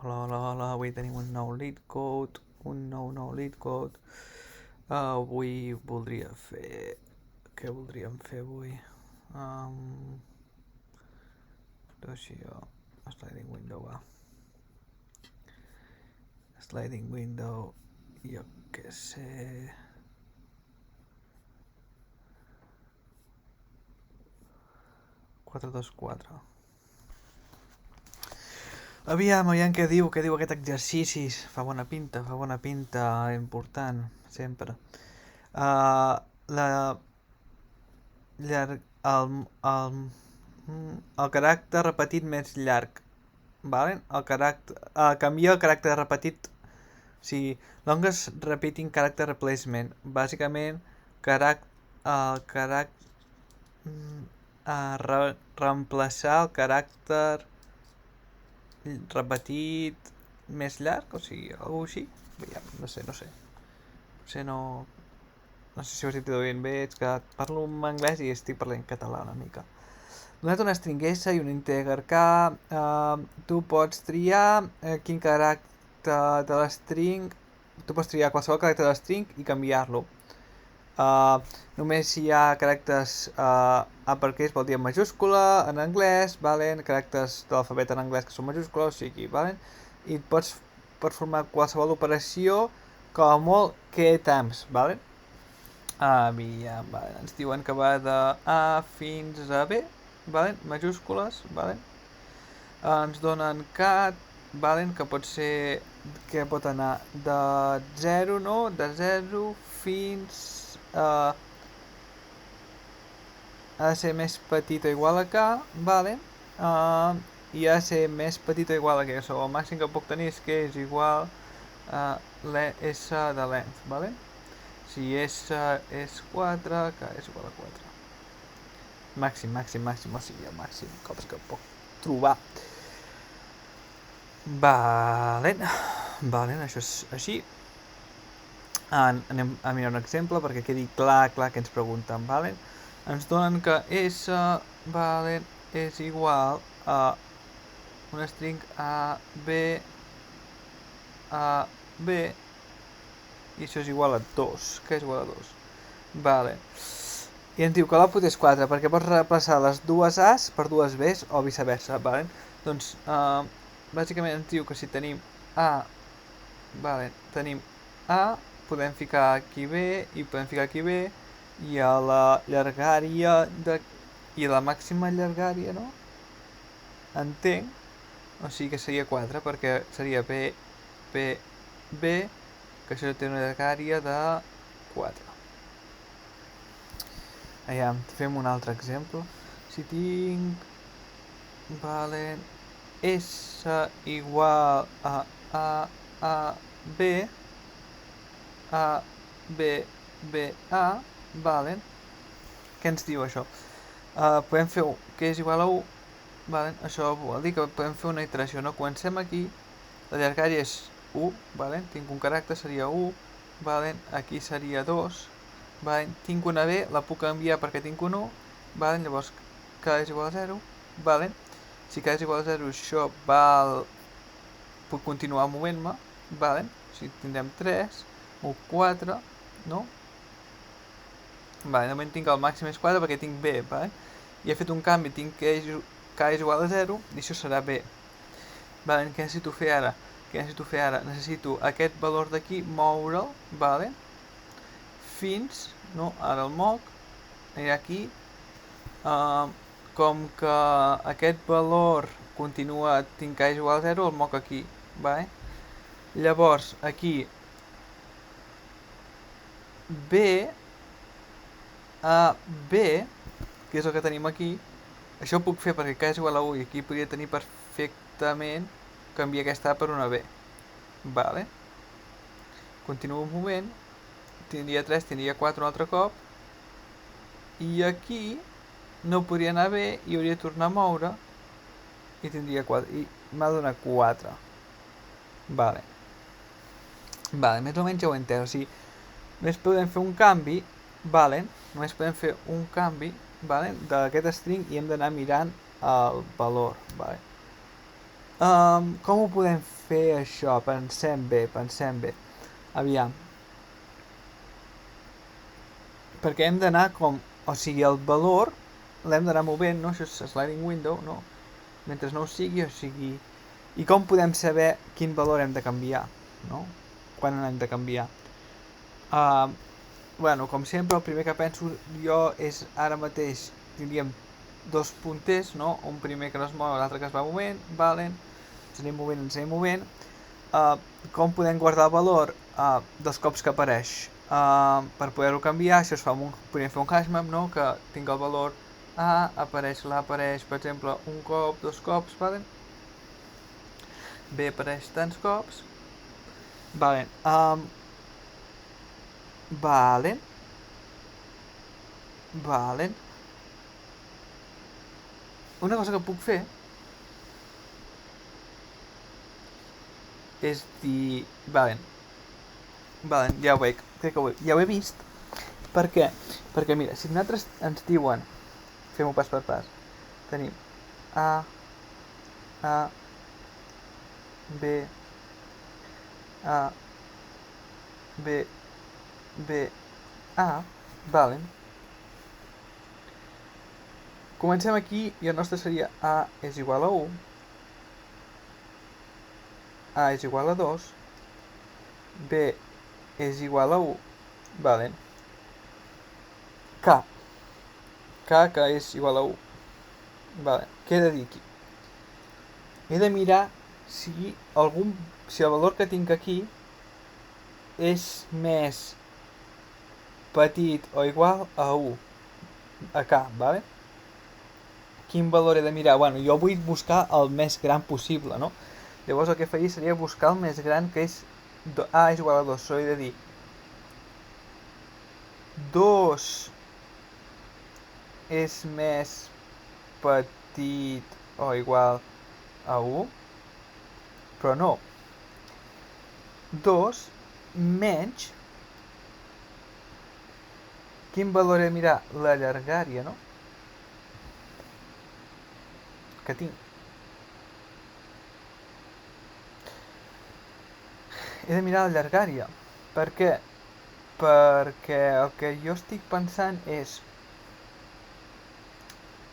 Hola, hola, hola, avui tenim un nou lead code, un nou lead code. Avui voldria fer... Què voldríem fer avui? Um, Docio, sliding window, va. Sliding window, jo què sé... 424. Aviam què diu aquest exercici. Fa bona pinta, important, sempre. La llarg, el caràcter repetit més llarg, vale? Canvia el caràcter repetit, o sigui, longest repeating character replacement, bàsicament el caràcter reemplaçar el caràcter repetit més llarg, o sigui, alguna així. No sé, potser no sé si ho estic traduint bé, és que parlo en anglès i estic parlant català una mica. Donat una string S i un integer K, tu pots triar quin caràcter de la string, tu pots triar qualsevol caràcter de la string i canviar-lo. Només hi ha caràcters uppercase vol dir en majúscula, en anglès, valen? Caràcters de l'alfabet en anglès que són majúscules, o sigui, valen? I pots formar qualsevol operació com a molt k times, valen? Aviam, vale. Ens diuen que va de A fins a B, valen? Majúscules, valen? Ens donen cat, valen? Que pot ser, que pot anar de 0, no? De 0 fins a ha de ser més petit o igual a K, vale? I ha de ser més petit o igual a K, o el màxim que puc tenir és que és igual a S de length, vale? Si S és 4, K és igual a 4. Màxim, o sigui, el màxim cops que puc trobar. Valen, això és així. Anem a mirar un exemple perquè quedi clar que ens pregunten, valen? Ens donen que S, valen, és igual a una string A, B, i això és igual a 2, que és igual a 2. Vale. I ens diu que l'output és 4, perquè pots reemplaçar les dues A's per dues B's o viceversa, vale? Doncs, bàsicament ens diu que si tenim A, vale, tenim A, podem ficar aquí B i podem ficar aquí B, i a la llargària i a la màxima llargària, no? Entenc, o sigui que seria 4, perquè seria B, B, B, que això té una llargària de 4. Aviam, fem un altre exemple. Si tinc, vale, S igual a, B, A, B, B, A, valen? Què ens diu això? Podem fer que és igual a 1, valen? Això vol dir que podem fer una iteració, no? Comencem aquí, la llargària és 1, valen? Tinc un caràcter, seria 1, valen? Aquí seria 2, valen? Tinc una B, la puc canviar perquè tinc un 1, valen? Llavors k és igual a 0, valen? Si k és igual a 0, això val... puc continuar movent-me, valen? O sigui, tindrem 3, o 4, no? Vale, de moment tinc el màxim és 4 perquè tinc B, vale? I he fet un canvi, tinc que k és igual a 0 i això serà B. Vale, què necessito fer ara? Necessito aquest valor d'aquí, moure'l, vale? Fins, no? Ara el moc, anirà aquí. Com que aquest valor continua, tinc k és igual a 0, el moc aquí, vale? Llavors, aquí, B, a B, que és el que tenim aquí, això ho puc fer perquè k és igual a 1 i aquí podria tenir perfectament canviar aquesta A per una B. Vale. Continuo un moment, tindria 3, tindria 4 un altre cop, i aquí no podria anar bé i hauria de tornar a moure i tindria 4, i m'ha donat 4. Vale. Vale, més o menys ja ho he entès, o sigui, només podem fer un canvi, vale? Només podem fer un canvi, vale? D'aquest string i hem d'anar mirant el valor, vale? Com ho podem fer això? Pensem bé. Aviam. Perquè hem d'anar com... O sigui, el valor l'hem d'anar movent, no? Això és sliding window, no? Mentre no ho sigui, o sigui... I com podem saber quin valor hem de canviar, no? Quan hem de canviar? Bueno, com sempre, el primer que penso jo és ara mateix tindríem dos punters, no? Un primer que no es mou, l'altre que es va movent, valen, ens anem movent. Com podem guardar el valor? Dels cops que apareix. Per poder-ho canviar, si es fa podem fer un hashmap, no? Que tinc el valor A, apareix l'A, apareix, per exemple, un cop, dos cops, valen? B apareix tants cops, valen. Valen. Una cosa que puc fer és dir... Valen, ja ho veig. Crec que ja ho he vist. Per què? Perquè mira, si nosaltres ens diuen... Fem-ho pas per pas. Tenim A, B, A, B, A, valen. Comencem aquí i el nostre seria A és igual a 1, A és igual a 2, B és igual a 1, valen. K que és igual a 1. Vale. Què he de dir aquí? He de mirar si el valor que tinc aquí és més petit o igual a 1. A K, vale? Quin valor he de mirar? Bueno, jo vull buscar el més gran possible, no? Llavors el que faria seria buscar el més gran, que és A és igual a 2. So he de dir 2 és més petit o igual a 1, però no. 2 menys... Quin valor he de mirar? La llargària, no? Que tinc. He de mirar la llargària. Per què? Perquè el que jo estic pensant és...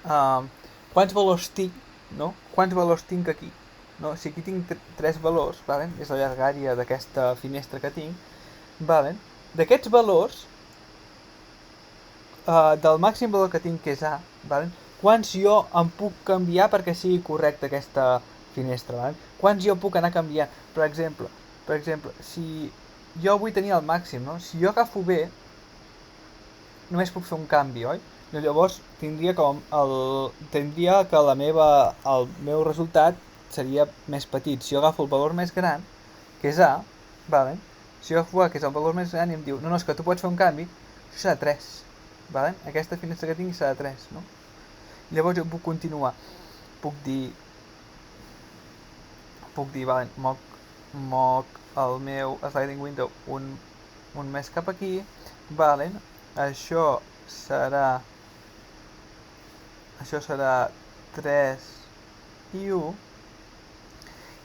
quants valors tinc, no? Quants valors tinc aquí? No? Si aquí tinc 3 valors, valen? És la llargària d'aquesta finestra que tinc, valen? D'aquests valors, del màxim valor que tinc, que és A, valen? Quants jo em puc canviar perquè sigui correcta aquesta finestra, valen? Quants jo puc anar canviant? Per exemple, si jo vull tenir el màxim, no? Si jo agafo B, només puc fer un canvi, oi? Llavors tindria que el meu resultat seria més petit. Si jo agafo el valor més gran, que és A, vale? Si jo agafo A, que és el valor més gran, i em diu, no, és que tu pots fer un canvi, això serà 3, vale? Aquesta finestra que tinc serà 3, no? Llavors jo puc continuar, puc dir, vale, moc el meu sliding window un més cap aquí, vale? Això serà 3 i 1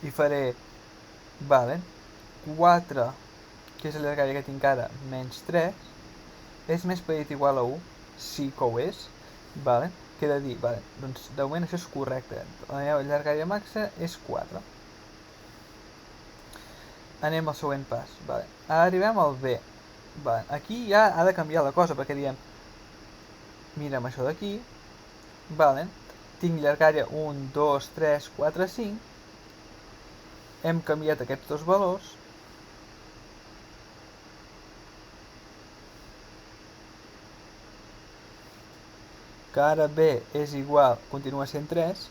i faré, vale, 4, que és la llargària que tinc ara, menys 3, és més petit o igual a 1, sí que ho és, vale, què he de dir? Vale, doncs de moment això és correcte, la meva llargària màxima és 4. Anem al següent pas, vale. Ara arribem al B, vale. Aquí ja ha de canviar la cosa, perquè diem, mira'm això d'aquí, vale, tinc llargària 1, 2, 3, 4, 5, hem canviat aquests dos valors, que ara B és igual, continua sent 3,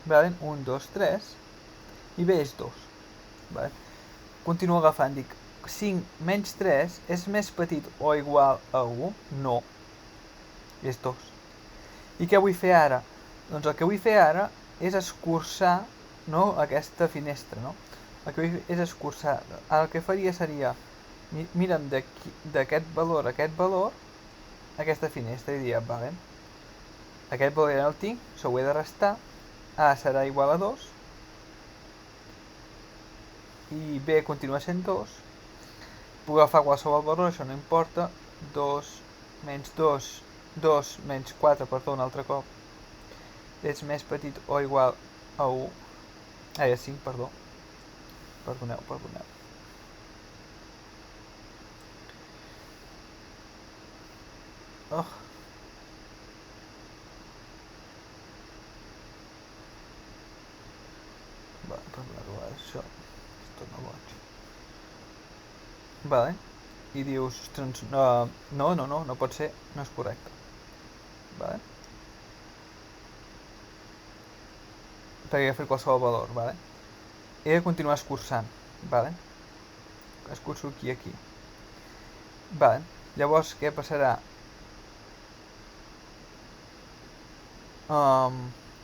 vale, 1, 2, 3, i B és 2, vale. Continuo agafant, dic, 5 menys 3 és més petit o igual a 1? No, és 2. I què vull fer ara? Doncs el que vull fer ara és escurçar, no, aquesta finestra, no? El que vull fer és escurçar. Ara el que faria seria, mira'm d'aquest valor a aquest valor, aquesta finestra, i diria, vale, aquest valor ja no el tinc, ho he de restar, A serà igual a 2 i B continua sent 2. Puc agafar qualsevol valor, això no importa. 2 menys 2, 2 menys 4, perdó, un altre cop, és més petit o igual a 1. A 5, perdó. Perdoneu. Oh. Vale, perdoneu, això és tot no boig. Vale. I dius, ostres, no pot ser, no és correcte. Vale. Perquè he fet qualsevol valor, vale. He de continuar escurçant, vale. Escurço aquí. Vale. Llavors, què passarà?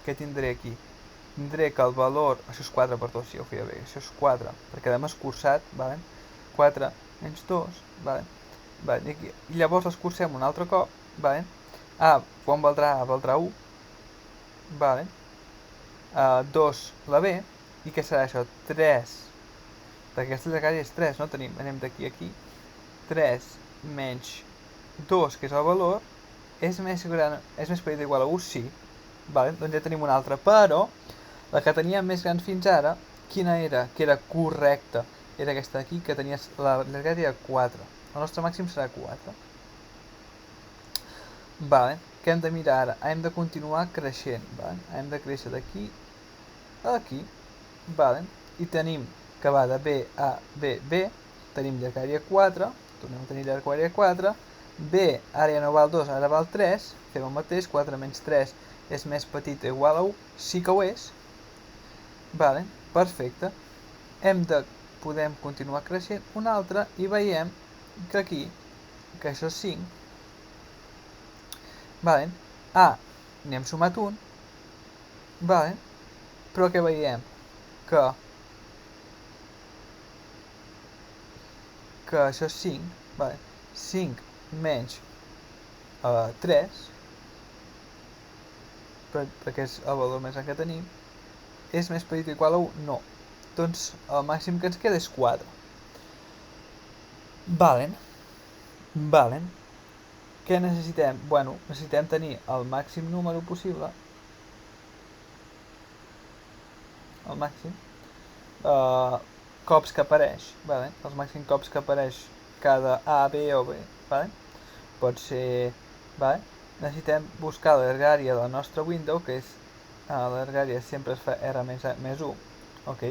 Què tindré aquí? Tindré que el valor... Això és 4, perdó, si ho feia bé. Això és 4, perquè l'hem escurçat, vale? 4 menys 2, vale? Vale, i llavors l'escurcem un altre cop, vale? A, quan valdrà A? Valdrà 1, vale? 2 la B, i què serà això? 3, perquè aquesta llargària és 3, no? Anem d'aquí a aquí. 3 menys 2, que és el valor, és més petit o igual a 1, sí. Vale? Doncs ja tenim una altra, però la que teníem més gran fins ara, quina era? Que era correcta. Era aquesta d'aquí, que tenies la llargària 4. El nostre màxim serà 4. Vale. Què hem de mirar ara? Hem de continuar creixent. Vale? Hem de créixer d'aquí a aquí. Vale. I tenim que va de B a B, B. Tenim llargària 4. Tornem a tenir llargària 4. B ara ja no val 2, ara val 3. Fem el mateix. 4 menys 3 és més petit o igual a 1. Sí que ho és. Vale. Perfecte. Podem continuar creixent un altre i veiem que aquí, que això és 5. Vale. A, n'hem sumat un. Vale. Però què veiem? Que això és 5. Vale. 5 menys 3, perquè és el valor més gran que tenim, és més petit o igual a 1? No. Doncs el màxim que ens queda és 4. Valen. Què necessitem? Bueno, necessitem tenir el màxim número possible. El màxim. Cops que apareix. Vale? Els màxims cops que apareix cada A, B o B. Vale? Pot ser... Vale? Necessitem buscar la llargària de la nostra window, que és... la llargària sempre es fa R més 1. Ok?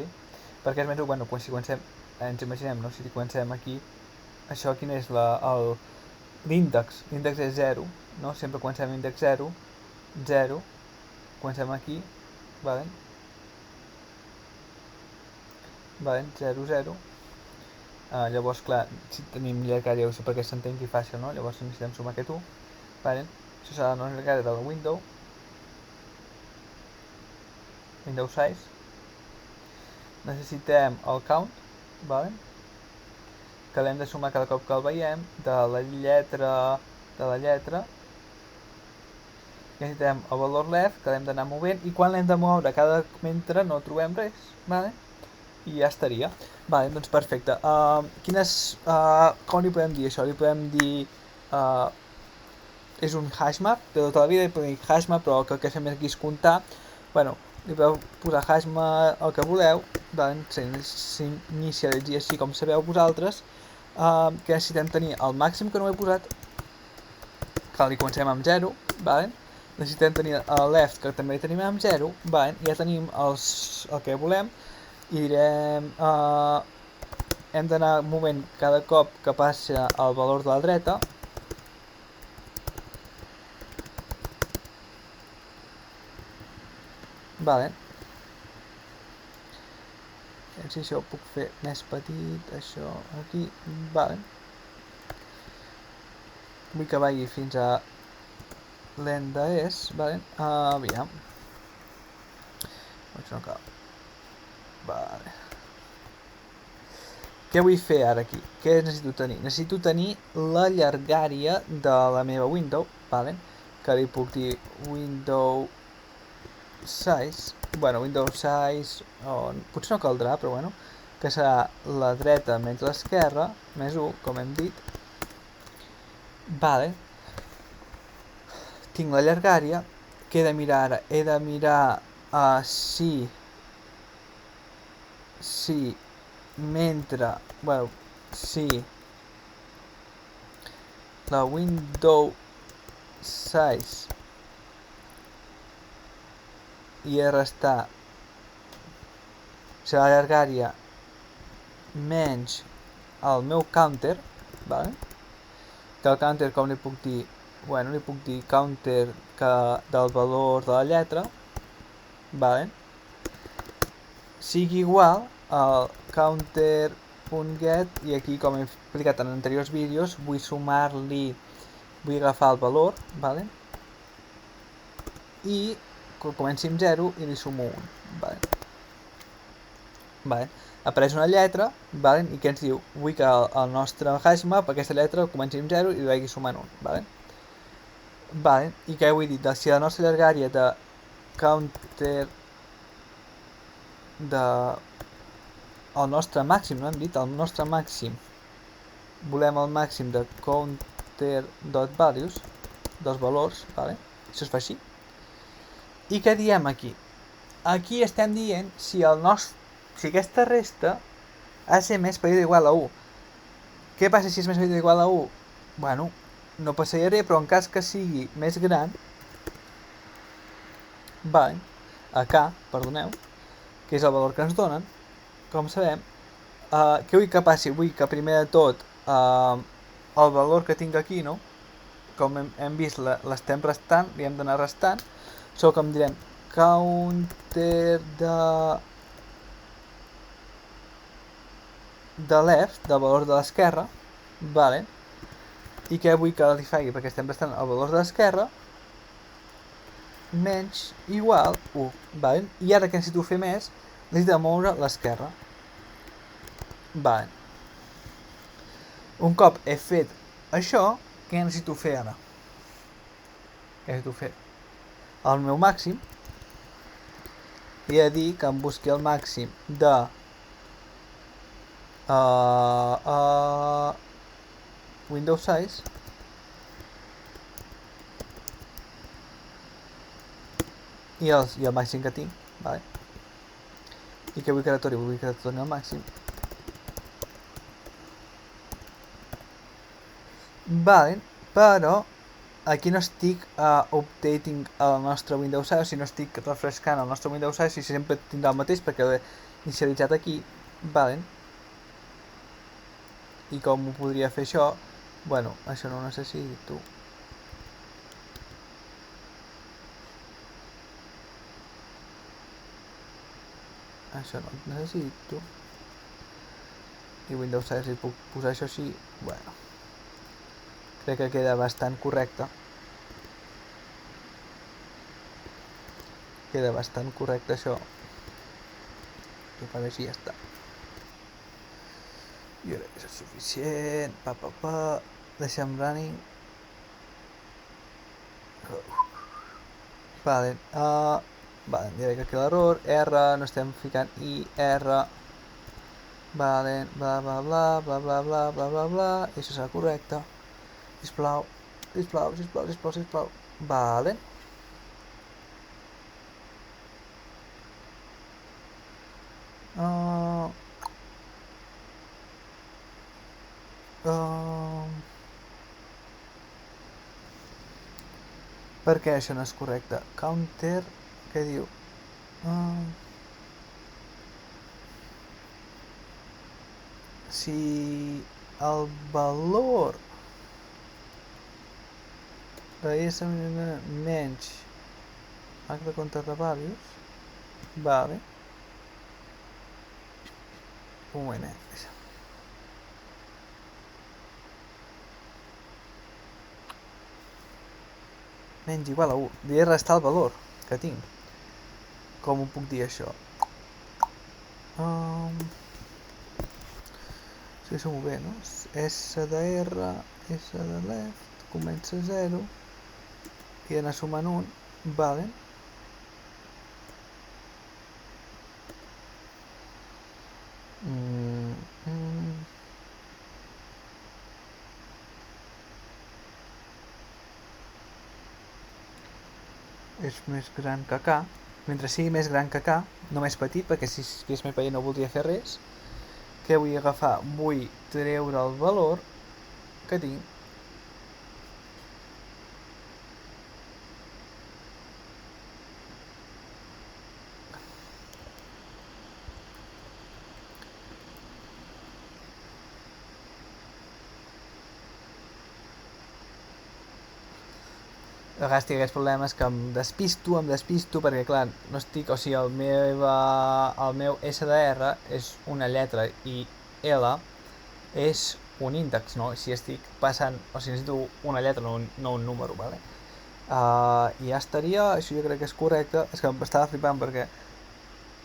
Perquè és més 1, bueno, si comencem... Ens imaginem, no? Si comencem aquí... Això quin és l'índex? L'índex és 0, no? Sempre comencem índex 0. 0. Comencem aquí. Vale? Vale? 0, 0. Llavors, clar, si tenim llargària, perquè s'entengui fàcil, no? Llavors necessitem sumar aquest 1. Vale? Això serà la nostra llargària de la window. Window size. Necessitem el count, vale? Que l'hem de sumar cada cop que el veiem, de la lletra. Necessitem el valor left, que l'hem d'anar movent, i quan l'hem de moure mentre no trobem res, vale? I ja estaria. Vale, doncs perfecte. Com li podem dir això? Li podem dir... és un hashmap, de tota la vida li podem dir hashmap, però el que fem aquí és comptar. Bueno, li podeu posar hashmap el que voleu, s'inicialitzi així com sabeu vosaltres, que necessitem tenir el màxim que no he posat, que li comencem amb 0, vale? Necessitem tenir el left, que també tenim amb 0, vale? Ja tenim el que volem, i direm, hem d'anar movent cada cop que passa el valor de la dreta. Vale. Si això ho puc fer més petit, això aquí, vale. Vull que vagi fins a l'end és, vale. Aviam. Això no cal. Vale. Què vull fer ara aquí? Què necessito tenir? Necessito tenir la llargària de la meva window, vale? Que li puc dir window size, bueno, Windows size, o potser no caldrà, però bueno, que serà la dreta menys l'esquerra, més 1, com hem dit. Vale. Tinc la llargària, què he de mirar ara? He de mirar si mentre, bueno, si la window size i he restar la llargària menys el meu counter, vale? Que el counter, com li puc dir? Bueno, li puc dir counter del valor de la lletra, vale? Sigui igual al counter.get, i aquí, com he explicat en anteriors vídeos, vull sumar-li, vull agafar el valor, vale? I comenci amb 0 i li sumo 1, vale? Vale. Apareix una lletra, vale? I què ens diu? Vull que el nostre hashmap, aquesta lletra, comenci amb 0 i li vagi sumant 1, vale? Vale. I què vull dir? Si la nostra llargària de counter el nostre màxim, no hem dit? El nostre màxim, volem el màxim de counter.values, dels valors, vale? Això es fa així. I què diem aquí? Aquí estem dient si aquesta resta ha de ser més petit o igual a 1. Què passa si és més petit o igual a 1? Bueno, no passaria res, però en cas que sigui més gran, vale, perdoneu, que és el valor que ens donen, com sabem, què vull que passi? Vull que primer de tot el valor que tinc aquí, no? Com hem vist, l'estem restant, li hem d'anar restant, com direm counter de left, del valor de l'esquerra, vale? I què vull que li faci? Perquè estem restant el valor de l'esquerra menys igual 1, vale? I ara que necessito fer més, necessito moure l'esquerra, vale? Un cop he fet això, què necessito fer ara? Què necessito fer? El meu màxim, i he de dir que em busqui el màxim de Windows size i el màxim que tinc, vale? I què vull que retorni? Vull que retorni el màxim, vale? Però aquí no estic updating el nostre Windows size, o sigui, no estic refrescant el nostre Windows size, i sempre tindrà el mateix perquè l'he inicialitzat aquí, vale? I com ho podria fer això? Bueno, això no ho necessito. Això no ho necessito. I Windows size li puc posar això així, bueno. Crec que queda bastant correcte. Queda bastant correcte això. I per així ja està. Jo crec que és suficient. Deixem running. Vale. Vale, diré que aquí l'error. R, no estem ficant I, R. Vale, bla bla bla, bla bla bla, bla bla bla. I això serà correcte. Sisplau, sisplau, sisplau, sisplau, sisplau. Vale. Per què això no és correcte? Counter, què diu? Si el valor és menys h de counter de values, vale. Un moment, menys igual a 1. Li he restar el valor que tinc. Com ho puc dir això? Si som bé, no? S de R, S de left, comença a 0 i anar sumant 1, vale. és més gran que K. Mentre sigui més gran que K, no més petit, perquè si és més petit no voldria fer res. Què vull agafar? Vull treure el valor que tinc. A vegades tinc aquests problemes que em despisto, perquè clar, no estic, o sigui, el meu SDR és una lletra i L és un índex, no? Si estic passant, o sigui, necessito una lletra, no un número, vale? I ja estaria, això jo crec que és correcte. És que estava flipant perquè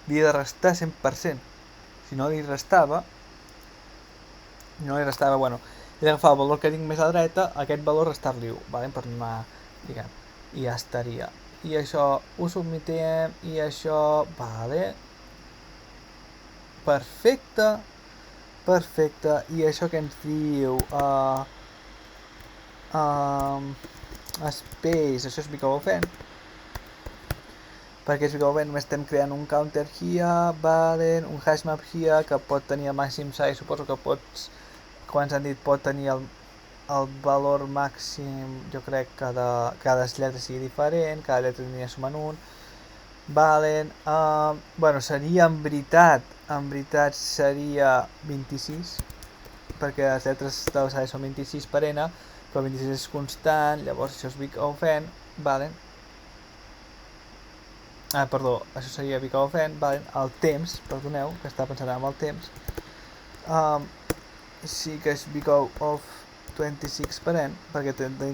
li he de restar 100%. Si no li restava, bueno, he d'agafar el valor que tinc més a la dreta, aquest valor restar-li 1, vale? Per anar, diguem, i ja estaria. I això ho submitem, i això, vale, perfecte, i això que ens diu, space, això és Big-O-Event, perquè és Big-O-Event només estem creant un counter here, vale, un hashmap here, que pot tenir el màxim size, suposo que pots, com ens han dit, pot tenir el valor màxim, jo crec que cada lletra sigui diferent, cada lletra tindria sumant un, vale, bueno, seria en veritat seria 26, perquè les lletres de l'alçada són 26 per n, però 26 és constant, llavors això és Big-O-Event, vale. Perdó, això seria Big-O-Event, vale. El temps, perdoneu, que estava pensant en el temps, sí que és Big-O-26 per n, perquè tenim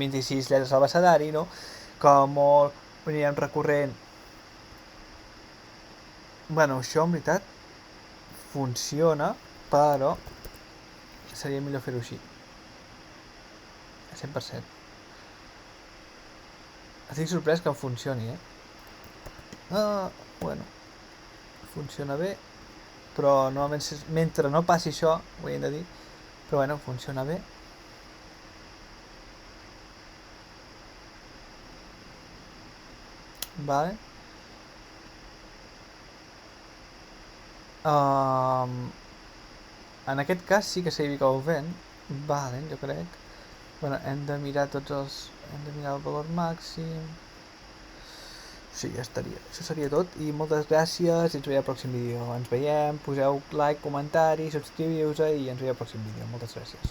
26 lletres al abecedari, no? Com molt anirem recorrent. Bueno, això en veritat funciona, però seria millor fer-ho així, 100%. Estic sorprès que funcioni, bueno, funciona bé, però normalment mentre no passi això, ho hem de dir, però bueno, funciona bé. Vale. En aquest cas sí que seria Big-O-Event, vale, jo crec. Bueno, hem de mirar el valor màxim. Sí, ja estaria. Això seria tot i moltes gràcies i ens veiem al pròxim vídeo. Ens veiem, poseu like, comentari, subscriviu-vos i ens veiem al pròxim vídeo. Moltes gràcies.